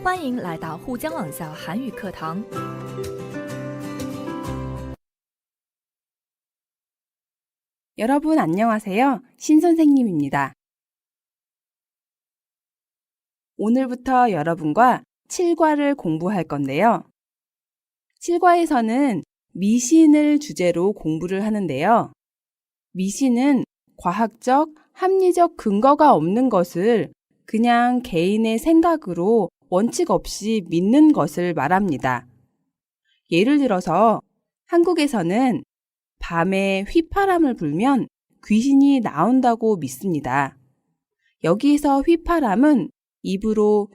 欢迎来到沪江网校韩语课堂。 여러분 안녕하세요. 신 선생님입니다. 오늘부터 여러분과 7과를 공부할 건데요. 7과에서는 미신을 주제로 공부를 하는데요. 미신은 과학적, 합리적 근거가 없는 것을 그냥 개인의 생각으로 원칙 없이 믿는 것을 말합니다. 예를 들어서 한국에서는 밤에 휘파람을 불면 귀신이 나온다고 믿습니다. 여기에서 휘파람은 입으로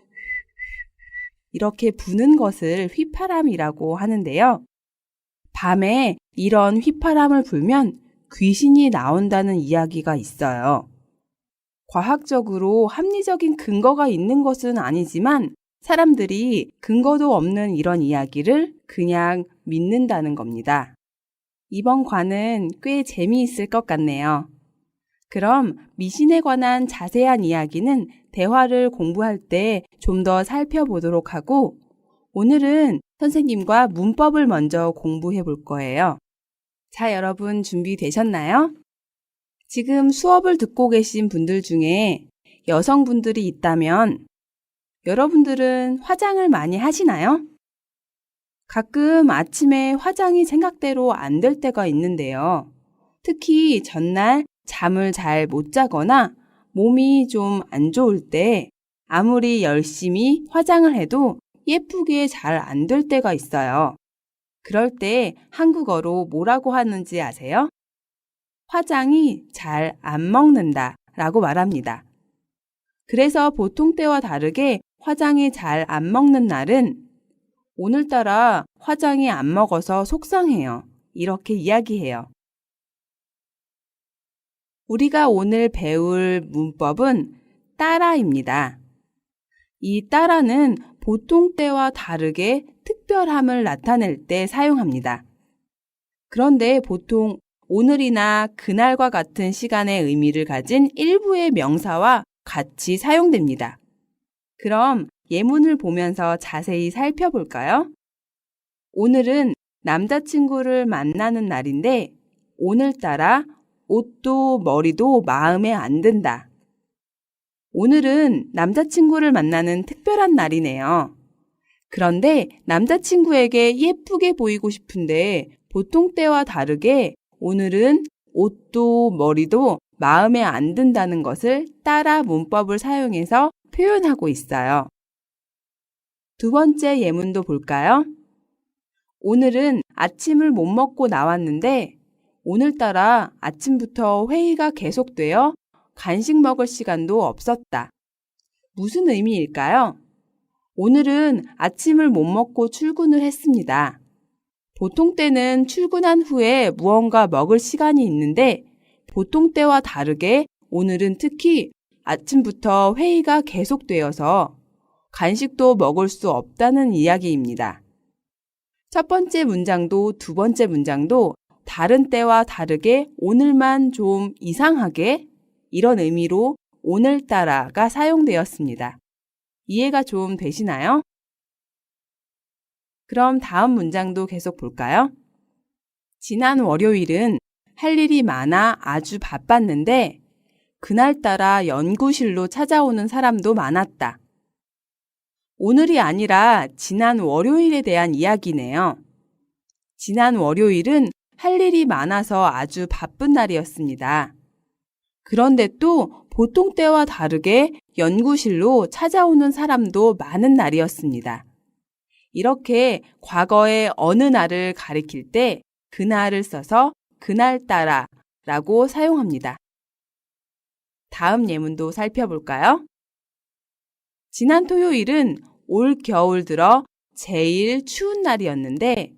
이렇게 부는 것을 휘파람이라고 하는데요. 밤에 이런 휘파람을 불면 귀신이 나온다는 이야기가 있어요. 과학적으로 합리적인 근거가 있는 것은 아니지만 사람들이 근거도 없는 이런 이야기를 그냥 믿는다는 겁니다. 이번 과는 꽤 재미있을 것 같네요. 그럼 미신에 관한 자세한 이야기는 대화를 공부할 때 좀 더 살펴보도록 하고 오늘은 선생님과 문법을 먼저 공부해 볼 거예요. 자, 여러분 준비되셨나요? 지금 수업을 듣고 계신 분들 중에 여성분들이 있다면 여러분들은 화장을 많이 하시나요? 가끔 아침에 화장이 생각대로 안 될 때가 있는데요. 특히 전날 잠을 잘 못 자거나 몸이 좀 안 좋을 때 아무리 열심히 화장을 해도 예쁘게 잘 안 될 때가 있어요. 그럴 때 한국어로 뭐라고 하는지 아세요? 화장이 잘 안 먹는다 라고 말합니다. 그래서 보통 때와 다르게 화장이 잘 안 먹는 날은 오늘따라 화장이 안 먹어서 속상해요. 이렇게 이야기해요. 우리가 오늘 배울 문법은 따라입니다. 이 따라는 보통 때와 다르게 특별함을 나타낼 때 사용합니다. 그런데 보통 오늘이나 그날과 같은 시간의 의미를 가진 일부의 명사와 같이 사용됩니다. 그럼 예문을 보면서 자세히 살펴볼까요? 오늘은 남자친구를 만나는 날인데 오늘따라 옷도 머리도 마음에 안 든다. 오늘은 남자친구를 만나는 특별한 날이네요. 그런데 남자친구에게 예쁘게 보이고 싶은데 보통 때와 다르게 오늘은 옷도 머리도 마음에 안 든다는 것을 따라 문법을 사용해서 표현하고 있어요. 두 번째 예문도 볼까요? 오늘은 아침을 못 먹고 나왔는데 오늘따라 아침부터 회의가 계속되어 간식 먹을 시간도 없었다. 무슨 의미일까요? 오늘은 아침을 못 먹고 출근을 했습니다. 보통 때는 출근한 후에 무언가 먹을 시간이 있는데 보통 때와 다르게 오늘은 특히 아침부터 회의가 계속되어서 간식도 먹을 수 없다는 이야기입니다. 첫 번째 문장도 두 번째 문장도 다른 때와 다르게 오늘만 좀 이상하게 이런 의미로 오늘따라가 사용되었습니다. 이해가 좀 되시나요? 그럼 다음 문장도 계속 볼까요? 지난 월요일은 할 일이 많아 아주 바빴는데 그날따라 연구실로 찾아오는 사람도 많았다. 오늘이 아니라 지난 월요일에 대한 이야기네요. 지난 월요일은 할 일이 많아서 아주 바쁜 날이었습니다. 그런데 또 보통 때와 다르게 연구실로 찾아오는 사람도 많은 날이었습니다. 이렇게 과거의 어느 날을 가리킬 때 그날을 써서 그날따라 라고 사용합니다. 다음 예문도 살펴볼까요? 지난 토요일은 올 겨울 들어 제일 추운 날이었는데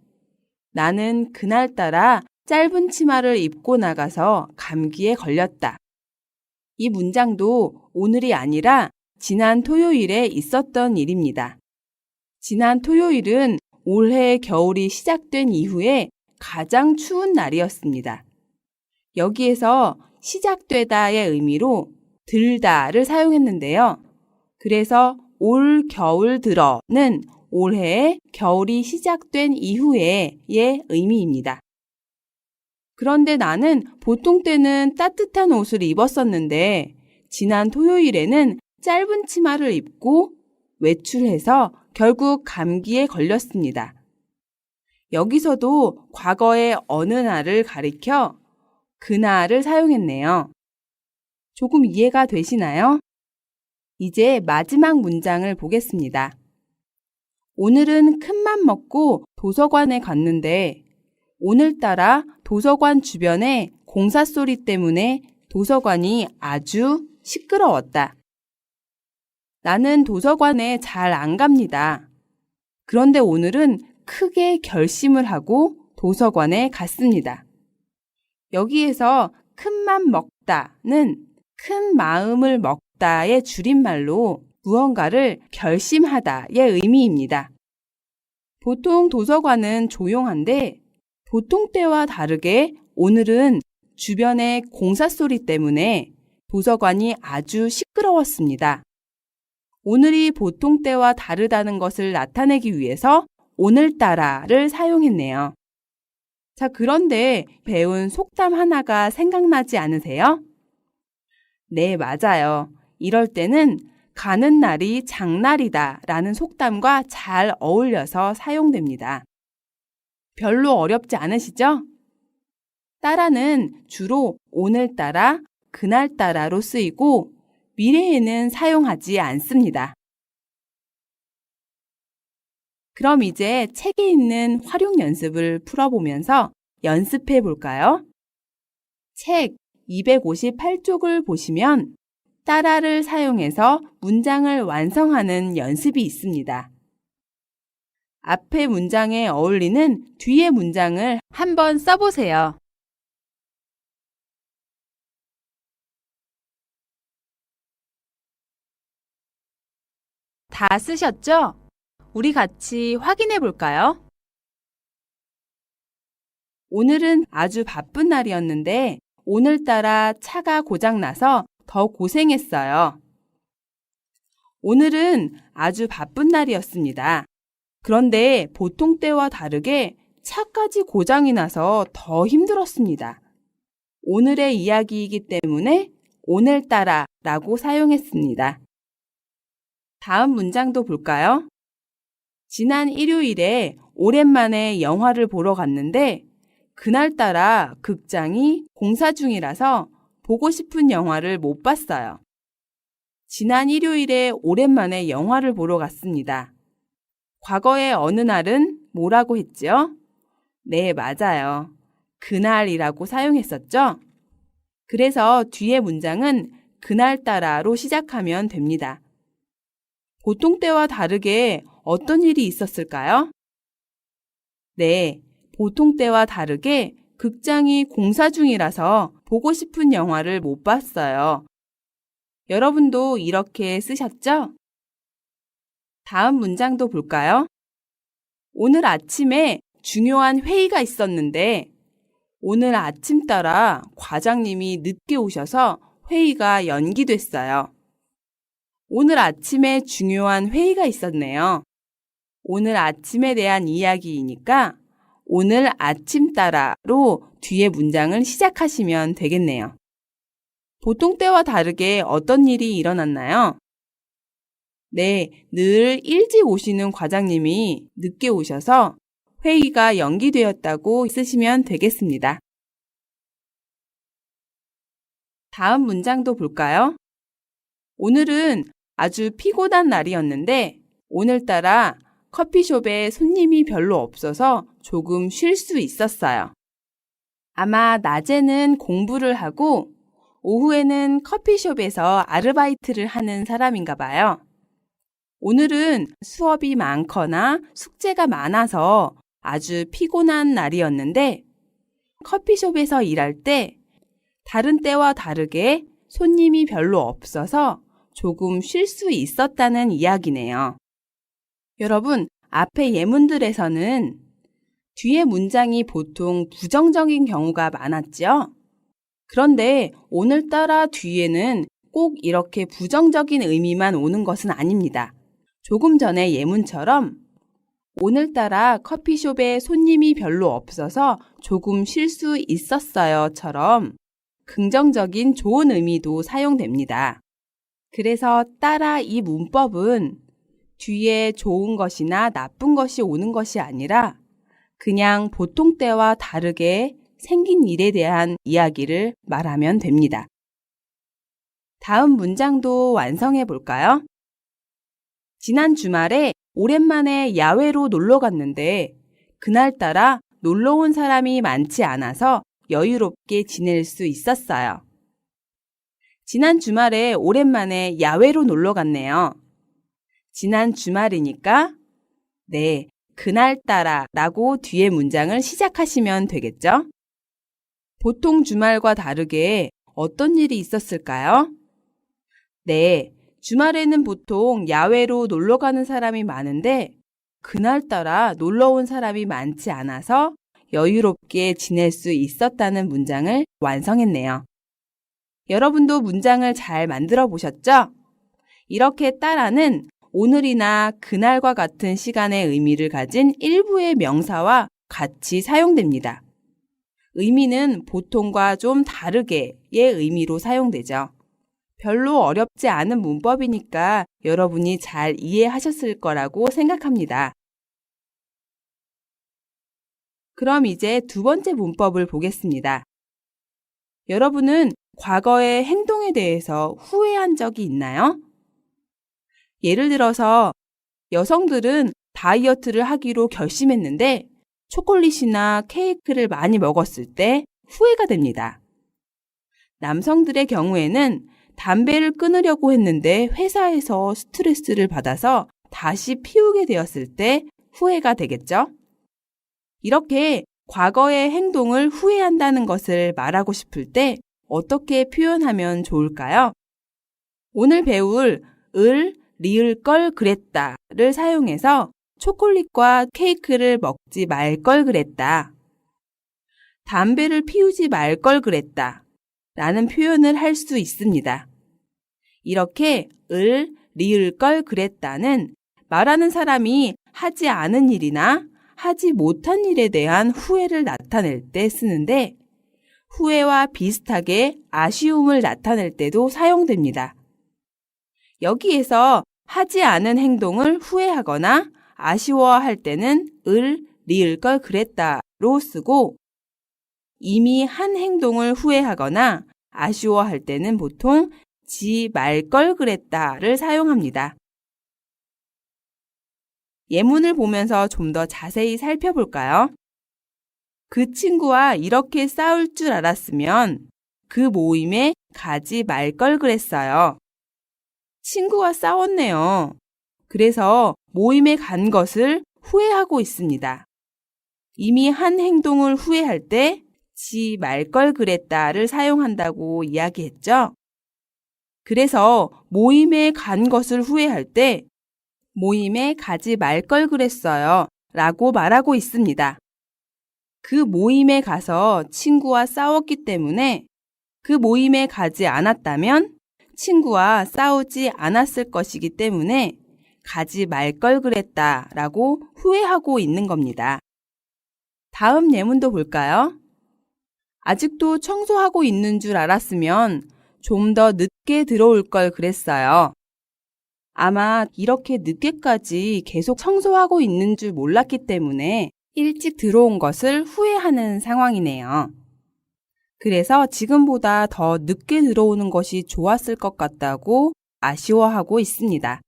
나는 그날따라 짧은 치마를 입고 나가서 감기에 걸렸다. 이 문장도 오늘이 아니라 지난 토요일에 있었던 일입니다. 지난 토요일은 올해 겨울이 시작된 이후에 가장 추운 날이었습니다. 여기에서 시작되다의 의미로 들다를 사용했는데요. 그래서 올 겨울 들어는 올해의 겨울이 시작된 이후에의 의미입니다. 그런데 나는 보통 때는 따뜻한 옷을 입었었는데 지난 토요일에는 짧은 치마를 입고 외출해서 결국 감기에 걸렸습니다. 여기서도 과거의 어느 날을 가리켜 그날을 사용했네요. 조금 이해가 되시나요? 이제 마지막 문장을 보겠습니다. 오늘은 큰맘 먹고 도서관에 갔는데 오늘따라 도서관 주변에 공사 소리 때문에 도서관이 아주 시끄러웠다. 나는 도서관에 잘 안 갑니다. 그런데 오늘은 크게 결심을 하고 도서관에 갔습니다. 여기에서 큰맘 먹다는 큰 마음을 먹다의 줄임말로 무언가를 결심하다의 의미입니다. 보통 도서관은 조용한데 보통 때와 다르게 오늘은 주변의 공사 소리 때문에 도서관이 아주 시끄러웠습니다. 오늘이 보통 때와 다르다는 것을 나타내기 위해서 오늘따라를 사용했네요. 자, 그런데 배운 속담 하나가 생각나지 않으세요? 네, 맞아요. 이럴 때는 가는 날이 장날이다 라는 속담과 잘 어울려서 사용됩니다. 별로 어렵지 않으시죠? 따라는 주로 오늘따라, 그날따라로 쓰이고 미래에는 사용하지 않습니다. 그럼 이제 책에 있는 활용 연습을 풀어보면서 연습해 볼까요? 책 258쪽을 보시면 따라를 사용해서 문장을 완성하는 연습이 있습니다. 앞의 문장에 어울리는 뒤의 문장을 한번 써보세요. 다 쓰셨죠? 우리 같이 확인해 볼까요? 오늘은 아주 바쁜 날이었는데 오늘따라 차가 고장나서 더 고생했어요. 오늘은 아주 바쁜 날이었습니다. 그런데 보통 때와 다르게 차까지 고장이 나서 더 힘들었습니다. 오늘의 이야기이기 때문에 오늘따라 라고 사용했습니다. 다음 문장도 볼까요? 지난 일요일에 오랜만에 영화를 보러 갔는데 그날따라 극장이 공사 중이라서 보고 싶은 영화를 못 봤어요. 지난 일요일에 오랜만에 영화를 보러 갔습니다. 과거의 어느 날은 뭐라고 했죠? 네, 맞아요. 그날이라고 사용했었죠? 그래서 뒤에 문장은 그날따라로 시작하면 됩니다. 보통 때와 다르게 어떤 일이 있었을까요? 네, 보통 때와 다르게 극장이 공사 중이라서 보고 싶은 영화를 못 봤어요. 여러분도 이렇게 쓰셨죠? 다음 문장도 볼까요? 오늘 아침에 중요한 회의가 있었는데 오늘 아침 따라 과장님이 늦게 오셔서 회의가 연기됐어요. 오늘 아침에 중요한 회의가 있었네요. 오늘 아침에 대한 이야기이니까 오늘 아침 따라로 뒤에 문장을 시작하시면 되겠네요. 보통 때와 다르게 어떤 일이 일어났나요? 네, 늘 일찍 오시는 과장님이 늦게 오셔서 회의가 연기되었다고 쓰시면 되겠습니다. 다음 문장도 볼까요? 오늘은 아주 피곤한 날이었는데 오늘따라 커피숍에 손님이 별로 없어서 조금 쉴 수 있었어요. 아마 낮에는 공부를 하고 오후에는 커피숍에서 아르바이트를 하는 사람인가 봐요. 오늘은 수업이 많거나 숙제가 많아서 아주 피곤한 날이었는데 커피숍에서 일할 때 다른 때와 다르게 손님이 별로 없어서 조금 쉴 수 있었다는 이야기네요. 여러분, 앞의 예문들에서는 뒤에 문장이 보통 부정적인 경우가 많았죠? 그런데 오늘따라 뒤에는 꼭 이렇게 부정적인 의미만 오는 것은 아닙니다. 조금 전에 예문처럼 오늘따라 커피숍에 손님이 별로 없어서 조금 쉴 수 있었어요처럼 긍정적인 좋은 의미도 사용됩니다. 그래서 따라 이 문법은 뒤에 좋은 것이나 나쁜 것이 오는 것이 아니라 그냥 보통 때와 다르게 생긴 일에 대한 이야기를 말하면 됩니다. 다음 문장도 완성해 볼까요? 지난 주말에 오랜만에 야외로 놀러 갔는데 그날따라 놀러 온 사람이 많지 않아서 여유롭게 지낼 수 있었어요. 지난 주말에 오랜만에 야외로 놀러 갔네요. 지난 주말이니까 네, 그날따라 라고 뒤에 문장을 시작하시면 되겠죠? 보통 주말과 다르게 어떤 일이 있었을까요? 네, 주말에는 보통 야외로 놀러 가는 사람이 많은데 그날따라 놀러 온 사람이 많지 않아서 여유롭게 지낼 수 있었다는 문장을 완성했네요. 여러분도 문장을 잘 만들어 보셨죠? 이렇게 따라는 오늘이나 그날과 같은 시간의 의미를 가진 일부의 명사와 같이 사용됩니다. 의미는 보통과 좀 다르게의 의미로 사용되죠. 별로 어렵지 않은 문법이니까 여러분이 잘 이해하셨을 거라고 생각합니다. 그럼 이제 두 번째 문법을 보겠습니다. 여러분은 과거의 행동에 대해서 후회한 적이 있나요? 예를 들어서 여성들은 다이어트를 하기로 결심했는데 초콜릿이나 케이크를 많이 먹었을 때 후회가 됩니다. 남성들의 경우에는 담배를 끊으려고 했는데 회사에서 스트레스를 받아서 다시 피우게 되었을 때 후회가 되겠죠? 이렇게 과거의 행동을 후회한다는 것을 말하고 싶을 때 어떻게 표현하면 좋을까요? 오늘 배울 리을 걸 그랬다를 사용해서 초콜릿과 케이크를 먹지 말 걸 그랬다. 담배를 피우지 말 걸 그랬다. 라는 표현을 할 수 있습니다. 이렇게 리을 걸 그랬다는 말하는 사람이 하지 않은 일이나 하지 못한 일에 대한 후회를 나타낼 때 쓰는데 후회와 비슷하게 아쉬움을 나타낼 때도 사용됩니다. 여기에서 하지 않은 행동을 후회하거나 아쉬워할 때는 리을 걸 그랬다로 쓰고 이미 한 행동을 후회하거나 아쉬워할 때는 보통 지 말 걸 그랬다를 사용합니다. 예문을 보면서 좀 더 자세히 살펴볼까요? 그 친구와 이렇게 싸울 줄 알았으면 그 모임에 가지 말 걸 그랬어요. 친구와 싸웠네요. 그래서 모임에 간 것을 후회하고 있습니다. 이미 한 행동을 후회할 때 지 말 걸 그랬다를 사용한다고 이야기했죠? 그래서 모임에 간 것을 후회할 때 모임에 가지 말 걸 그랬어요 라고 말하고 있습니다. 그 모임에 가서 친구와 싸웠기 때문에 그 모임에 가지 않았다면 친구와 싸우지 않았을 것이기 때문에 가지 말 걸 그랬다 라고 후회하고 있는 겁니다. 다음 예문도 볼까요? 아직도 청소하고 있는 줄 알았으면 좀 더 늦게 들어올 걸 그랬어요. 아마 이렇게 늦게까지 계속 청소하고 있는 줄 몰랐기 때문에 일찍 들어온 것을 후회하는 상황이네요. 그래서 지금보다 더 늦게 들어오는 것이 좋았을 것 같다고 아쉬워하고 있습니다.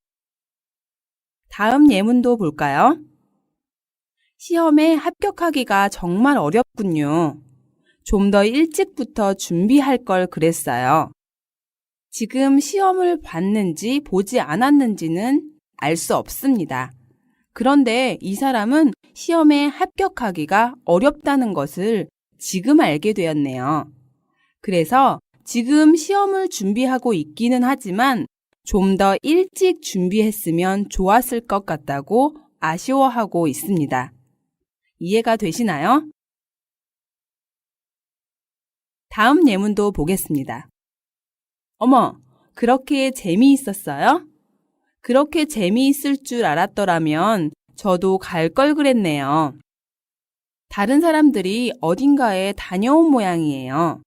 다음 예문도 볼까요? 시험에 합격하기가 정말 어렵군요. 좀 더 일찍부터 준비할 걸 그랬어요. 지금 시험을 봤는지 보지 않았는지는 알 수 없습니다. 그런데 이 사람은 시험에 합격하기가 어렵다는 것을 지금 알게 되었네요. 그래서 지금 시험을 준비하고 있기는 하지만 좀 더 일찍 준비했으면 좋았을 것 같다고 아쉬워하고 있습니다. 이해가 되시나요? 다음 예문도 보겠습니다. 어머, 그렇게 재미있었어요? 그렇게 재미있을 줄 알았더라면 저도 갈 걸 그랬네요. 다른 사람들이 어딘가에 다녀온 모양이에요.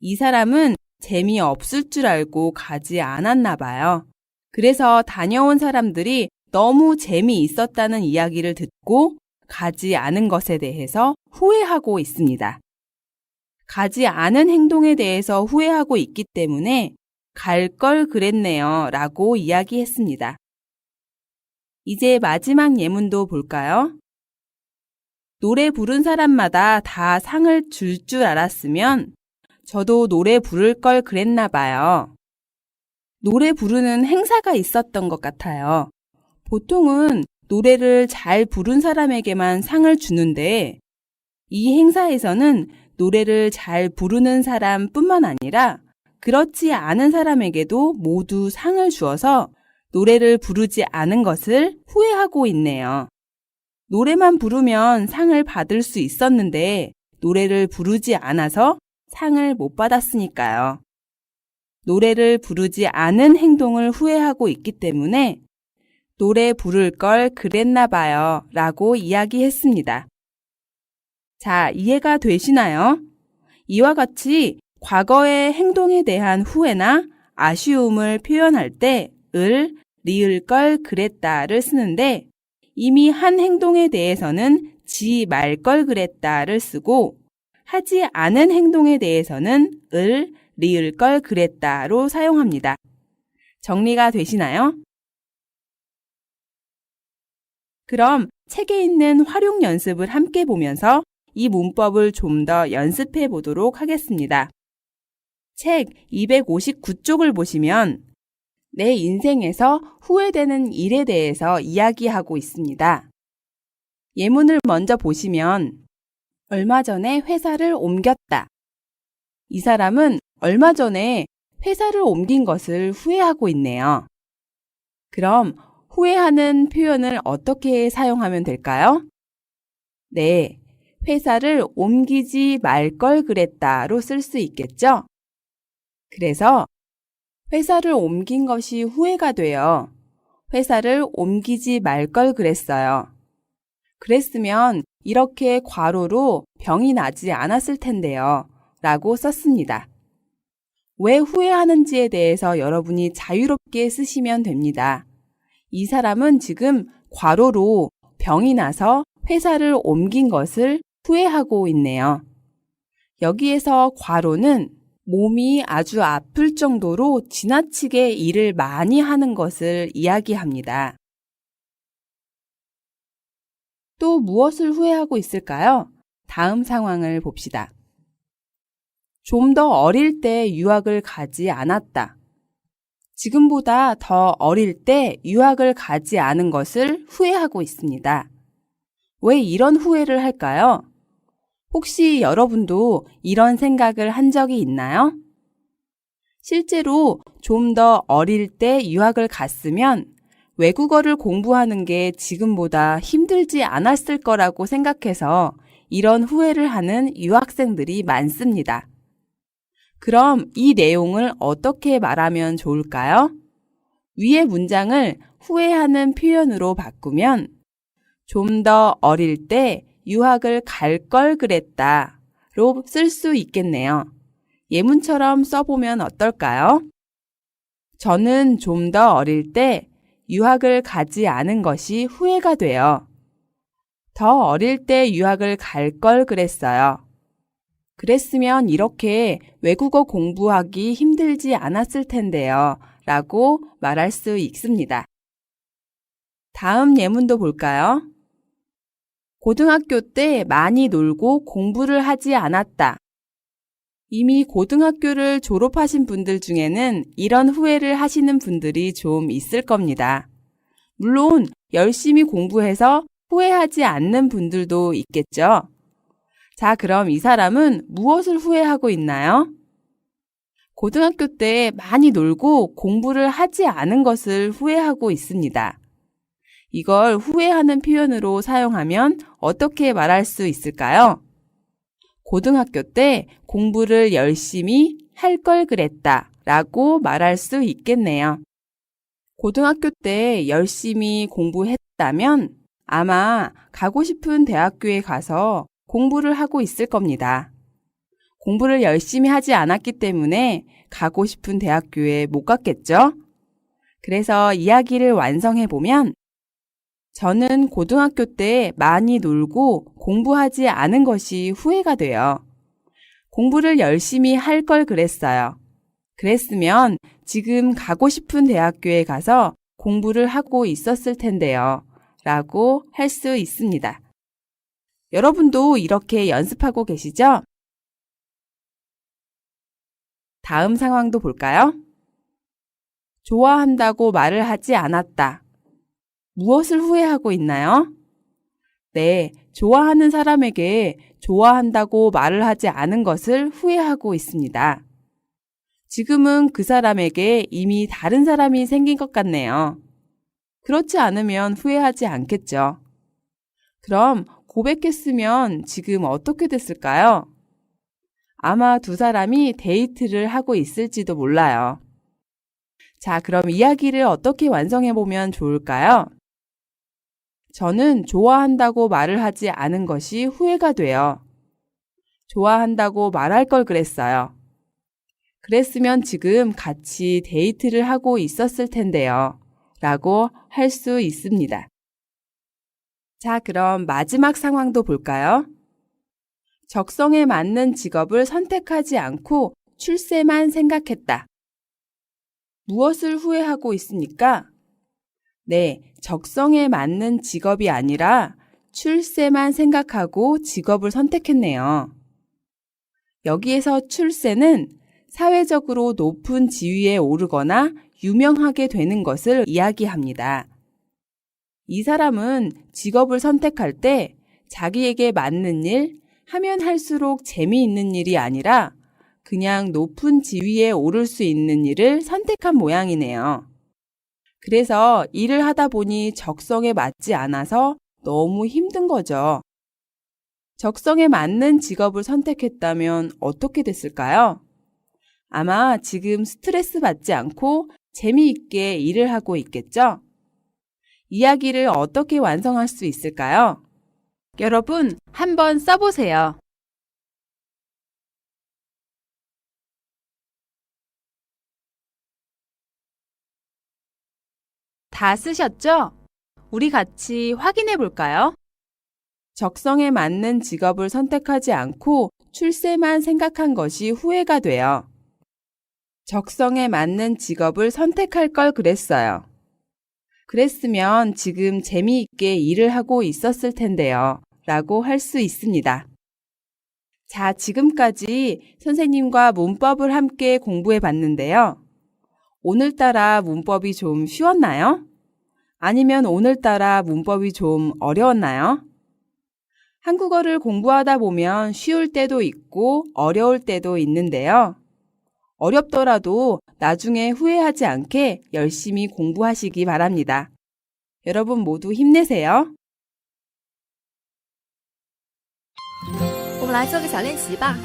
이 사람은 재미없을 줄 알고 가지 않았나 봐요. 그래서 다녀온 사람들이 너무 재미있었다는 이야기를 듣고 가지 않은 것에 대해서 후회하고 있습니다. 가지 않은 행동에 대해서 후회하고 있기 때문에 갈 걸 그랬네요 라고 이야기했습니다. 이제 마지막 예문도 볼까요? 노래 부른 사람마다 다 상을 줄 알았으면 저도 노래 부를 걸 그랬나 봐요. 노래 부르는 행사가 있었던 것 같아요. 보통은 노래를 잘 부른 사람에게만 상을 주는데 이 행사에서는 노래를 잘 부르는 사람뿐만 아니라 그렇지 않은 사람에게도 모두 상을 주어서 노래를 부르지 않은 것을 후회하고 있네요. 노래만 부르면 상을 받을 수 있었는데 노래를 부르지 않아서 상을 못 받았으니까요. 노래를 부르지 않은 행동을 후회하고 있기 때문에 노래 부를 걸 그랬나 봐요 라고 이야기했습니다. 자, 이해가 되시나요? 이와 같이 과거의 행동에 대한 후회나 아쉬움을 표현할 때 을, 리을 걸 그랬다를 쓰는데 이미 한 행동에 대해서는 지 말 걸 그랬다를 쓰고 하지 않은 행동에 대해서는 을, 리을 걸 그랬다로 사용합니다. 정리가 되시나요? 그럼 책에 있는 활용 연습을 함께 보면서 이 문법을 좀 더 연습해 보도록 하겠습니다. 책 259쪽을 보시면 내 인생에서 후회되는 일에 대해서 이야기하고 있습니다. 예문을 먼저 보시면 얼마 전에 회사를 옮겼다. 이 사람은 얼마 전에 회사를 옮긴 것을 후회하고 있네요. 그럼 후회하는 표현을 어떻게 사용하면 될까요? 네, 회사를 옮기지 말 걸 그랬다로 쓸 수 있겠죠? 그래서 회사를 옮긴 것이 후회가 돼요. 회사를 옮기지 말 걸 그랬어요. 그랬으면 이렇게 괄호로 병이 나지 않았을 텐데요. 라고 썼습니다. 왜 후회하는지에 대해서 여러분이 자유롭게 쓰시면 됩니다. 이 사람은 지금 괄호로 병이 나서 회사를 옮긴 것을 후회하고 있네요. 여기에서 괄호는 몸이 아주 아플 정도로 지나치게 일을 많이 하는 것을 이야기합니다. 또 무엇을 후회하고 있을까요? 다음 상황을 봅시다. 좀 더 어릴 때 유학을 가지 않았다. 지금보다 더 어릴 때 유학을 가지 않은 것을 후회하고 있습니다. 왜 이런 후회를 할까요? 혹시 여러분도 이런 생각을 한 적이 있나요? 실제로 좀 더 어릴 때 유학을 갔으면 외국어를 공부하는 게 지금보다 힘들지 않았을 거라고 생각해서 이런 후회를 하는 유학생들이 많습니다. 그럼 이 내용을 어떻게 말하면 좋을까요? 위의 문장을 후회하는 표현으로 바꾸면 좀 더 어릴 때 유학을 갈 걸 그랬다로 쓸 수 있겠네요. 예문처럼 써보면 어떨까요? 저는 좀 더 어릴 때 유학을 가지 않은 것이 후회가 돼요. 더 어릴 때 유학을 갈 걸 그랬어요. 그랬으면 이렇게 외국어 공부하기 힘들지 않았을 텐데요. 라고 말할 수 있습니다. 다음 예문도 볼까요? 고등학교 때 많이 놀고 공부를 하지 않았다. 이미 고등학교를 졸업하신 분들 중에는 이런 후회를 하시는 분들이 좀 있을 겁니다. 물론 열심히 공부해서 후회하지 않는 분들도 있겠죠. 자, 그럼 이 사람은 무엇을 후회하고 있나요? 고등학교 때 많이 놀고 공부를 하지 않은 것을 후회하고 있습니다. 이걸 후회하는 표현으로 사용하면 어떻게 말할 수 있을까요? 고등학교 때 공부를 열심히 할 걸 그랬다 라고 말할 수 있겠네요. 고등학교 때 열심히 공부했다면 아마 가고 싶은 대학교에 가서 공부를 하고 있을 겁니다. 공부를 열심히 하지 않았기 때문에 가고 싶은 대학교에 못 갔겠죠? 그래서 이야기를 완성해 보면 저는 고등학교 때 많이 놀고 공부하지 않은 것이 후회가 돼요. 공부를 열심히 할 걸 그랬어요. 그랬으면 지금 가고 싶은 대학교에 가서 공부를 하고 있었을 텐데요. 라고 할 수 있습니다. 여러분도 이렇게 연습하고 계시죠? 다음 상황도 볼까요? 좋아한다고 말을 하지 않았다. 무엇을 후회하고 있나요? 네, 좋아하는 사람에게 좋아한다고 말을 하지 않은 것을 후회하고 있습니다. 지금은 그 사람에게 이미 다른 사람이 생긴 것 같네요. 그렇지 않으면 후회하지 않겠죠. 그럼 고백했으면 지금 어떻게 됐을까요? 아마 두 사람이 데이트를 하고 있을지도 몰라요. 자, 그럼 이야기를 어떻게 완성해 보면 좋을까요? 저는 좋아한다고 말을 하지 않은 것이 후회가 돼요. 좋아한다고 말할 걸 그랬어요. 그랬으면 지금 같이 데이트를 하고 있었을 텐데요. 라고 할 수 있습니다. 자, 그럼 마지막 상황도 볼까요? 적성에 맞는 직업을 선택하지 않고 출세만 생각했다. 무엇을 후회하고 있습니까? 네, 적성에 맞는 직업이 아니라 출세만 생각하고 직업을 선택했네요. 여기에서 출세는 사회적으로 높은 지위에 오르거나 유명하게 되는 것을 이야기합니다. 이 사람은 직업을 선택할 때 자기에게 맞는 일, 하면 할수록 재미있는 일이 아니라 그냥 높은 지위에 오를 수 있는 일을 선택한 모양이네요. 그래서 일을 하다 보니 적성에 맞지 않아서 너무 힘든 거죠. 적성에 맞는 직업을 선택했다면 어떻게 됐을까요? 아마 지금 스트레스 받지 않고 재미있게 일을 하고 있겠죠? 이야기를 어떻게 완성할 수 있을까요? 여러분, 한번 써보세요. 다 쓰셨죠? 우리 같이 확인해 볼까요? 적성에 맞는 직업을 선택하지 않고 출세만 생각한 것이 후회가 돼요. 적성에 맞는 직업을 선택할 걸 그랬어요. 그랬으면 지금 재미있게 일을 하고 있었을 텐데요. 라고 할 수 있습니다. 자, 지금까지 선생님과 문법을 함께 공부해 봤는데요. 오늘따라 문법이 좀 쉬웠나요? 아니면 오늘따라 문법이 좀 어려웠나요? 한국어를 공부하다 보면 쉬울 때도 있고 어려울 때도 있는데요. 어렵더라도 나중에 후회하지 않게 열심히 공부하시기 바랍니다. 여러분 모두 힘내세요. 我们来做个小练习吧。